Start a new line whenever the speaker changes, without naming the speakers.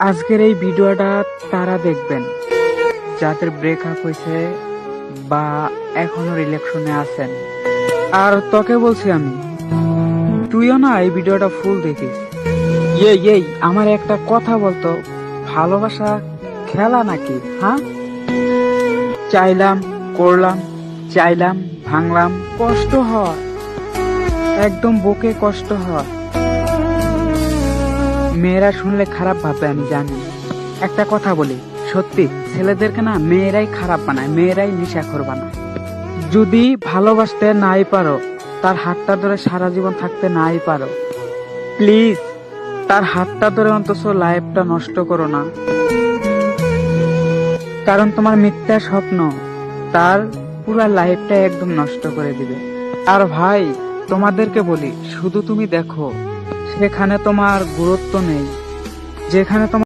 আজকের এই ভিডিওটা তারা দেখবেন যাদের ব্রেকআপ হয়েছে বা এখনো রিলেশনে আছেন। আর তোকে বলছি আমি, তুইও না এই ভিডিওটা ফুল দেখিস। এই আমার একটা কথা বলতো, ভালোবাসা খেলা নাকি? হ্যাঁ, চাইলাম করলাম, চাইলাম ভাঙলাম, কষ্ট হয়, একদম বুকে কষ্ট হয়। মেয়েরা শুনলে খারাপ ভাববে আমি জানি। একটা কথা বলি, সত্যি ছেলেদেরকে না মেয়েরাই খারাপ বানায়, মেয়েরাই নেশাখোর বানায়। যদি ভালোবাসতে নাই পারো, তার হাতটা ধরে সারা জীবন থাকতে নাই পারো, প্লিজ তার হাতটা ধরে অন্তত লাইফটা নষ্ট করো না। কারণ তোমার মিথ্যা স্বপ্ন তার পুরা লাইফটা একদম নষ্ট করে দিবে। আর ভাই, তোমাদেরকে বলি, শুধু তুমি দেখো, সেখানে তোমার গুরুত্ব নেই, যেখানে তোমার